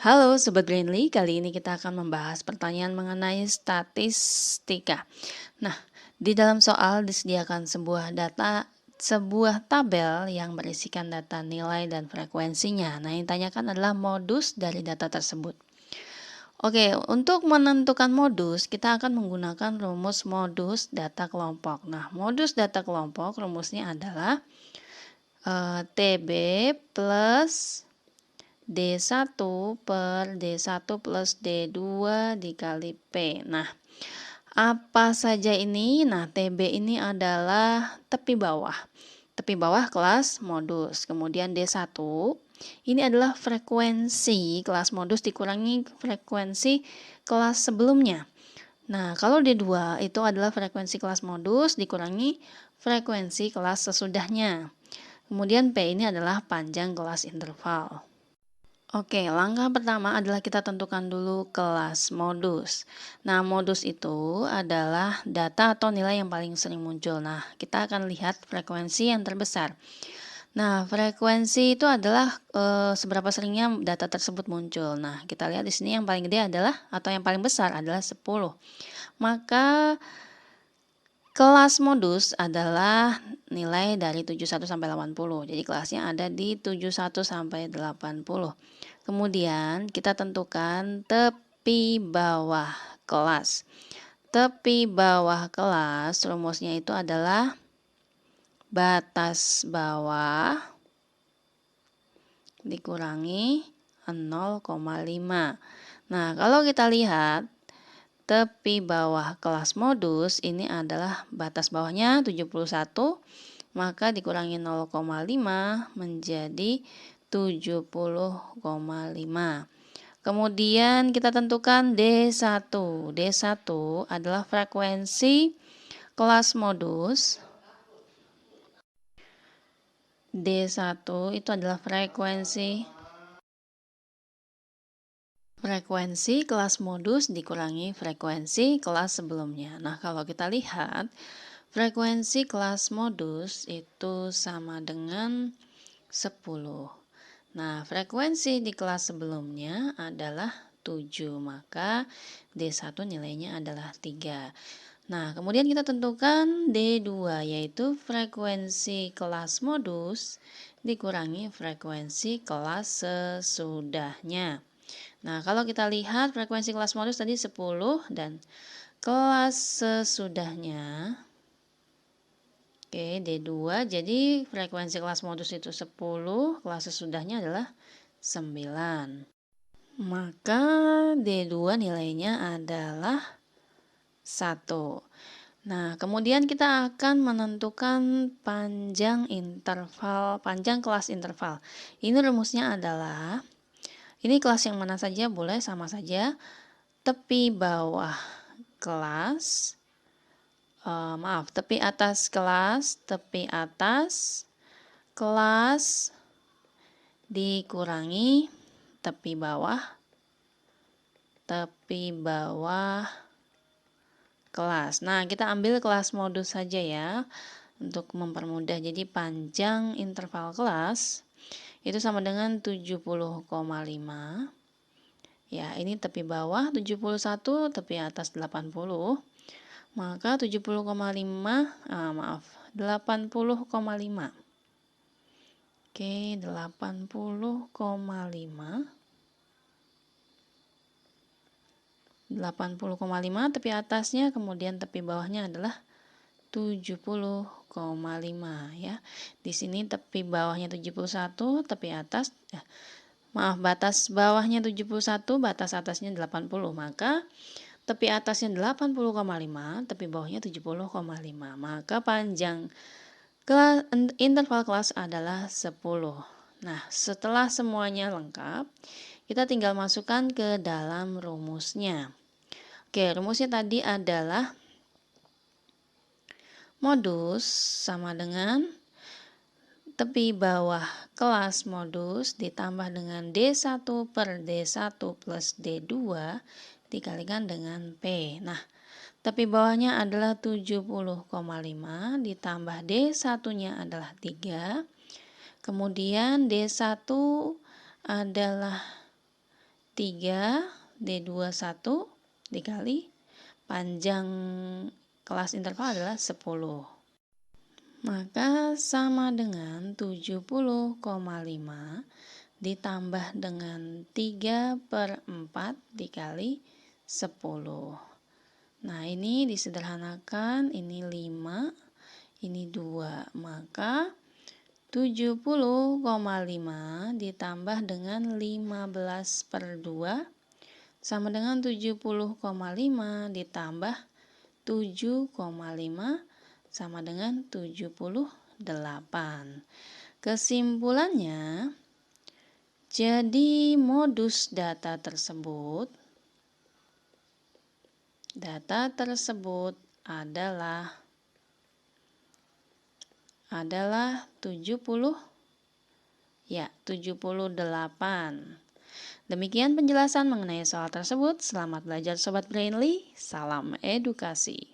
Halo Sobat Brainly, kali ini kita akan membahas pertanyaan mengenai statistika. Nah, di dalam soal disediakan sebuah tabel yang berisikan data nilai dan frekuensinya. Nah, yang ditanyakan adalah modus dari data tersebut. Oke, untuk menentukan modus, kita akan menggunakan rumus modus data kelompok. Nah, modus data kelompok rumusnya adalah TB plus D1 per D1 plus D2 dikali P. Nah, apa saja ini? Nah, TB ini adalah tepi bawah. Tepi bawah kelas modus. Kemudian D1 ini adalah frekuensi kelas modus dikurangi frekuensi kelas sebelumnya. Nah, kalau D2 itu adalah frekuensi kelas modus dikurangi frekuensi kelas sesudahnya. Kemudian P ini adalah panjang kelas interval. Oke, langkah pertama adalah kita tentukan dulu kelas modus. Nah, modus itu adalah data atau nilai yang paling sering muncul. Nah, kita akan lihat frekuensi yang terbesar. Nah, frekuensi itu adalah seberapa seringnya data tersebut muncul. Nah, kita lihat di sini yang paling gede adalah atau yang paling besar adalah 10. Maka kelas modus adalah nilai dari 71 sampai 80. Jadi kelasnya ada di 71 sampai 80. Kemudian kita tentukan tepi bawah kelas. Tepi bawah kelas rumusnya itu adalah batas bawah dikurangi 0,5. Nah, kalau kita lihat tepi bawah kelas modus ini adalah batas bawahnya 71, maka dikurangi 0,5 menjadi 70,5. Kemudian kita tentukan D1. D1 adalah frekuensi kelas modus. D1 itu adalah frekuensi kelas modus dikurangi frekuensi kelas sebelumnya. Nah, kalau kita lihat frekuensi kelas modus itu sama dengan 10. Nah, frekuensi di kelas sebelumnya adalah 7, maka D1 nilainya adalah 3. Nah, kemudian kita tentukan D2, yaitu frekuensi kelas modus dikurangi frekuensi kelas sesudahnya. Nah, kalau kita lihat frekuensi kelas modus tadi 10 dan kelas sesudahnya, oke, D2, jadi frekuensi kelas modus itu 10, kelas sesudahnya adalah 9. Maka D2 nilainya adalah 1. Nah, kemudian kita akan menentukan panjang kelas interval. Ini rumusnya adalah, ini kelas yang mana saja boleh sama saja, tepi bawah kelas, tepi atas kelas dikurangi tepi bawah kelas. Nah, kita ambil kelas modus saja ya untuk mempermudah. Jadi panjang interval kelas itu sama dengan 70,5. Ya, ini tepi bawah 71, tepi atas 80. Maka 70,5, 80,5. Oke, 80,5. 80,5 tepi atasnya, kemudian tepi bawahnya adalah 70,5 ya. Di sini tepi bawahnya 71, tepi atas batas bawahnya 71, batas atasnya 80. Maka tepi atasnya 80,5, tepi bawahnya 70,5. Maka panjang interval kelas adalah 10. Nah, setelah semuanya lengkap, kita tinggal masukkan ke dalam rumusnya. Oke, rumusnya tadi adalah modus sama dengan tepi bawah kelas modus ditambah dengan D1 per D1 plus D2 dikalikan dengan P. Nah, tepi bawahnya adalah 70,5 ditambah D1-nya adalah 3. Kemudian D1 adalah 3D21 dikali panjang kelas interval adalah 10. Maka sama dengan 70,5 ditambah dengan 3/4 dikali 10. Nah, ini disederhanakan, ini 5, ini 2. Maka 70,5 ditambah dengan 15/2 sama dengan 70,5 ditambah 7,5 sama dengan 78. Kesimpulannya, jadi modus data tersebut adalah 78. Demikian penjelasan mengenai soal tersebut. Selamat belajar Sobat Brainly. Salam edukasi.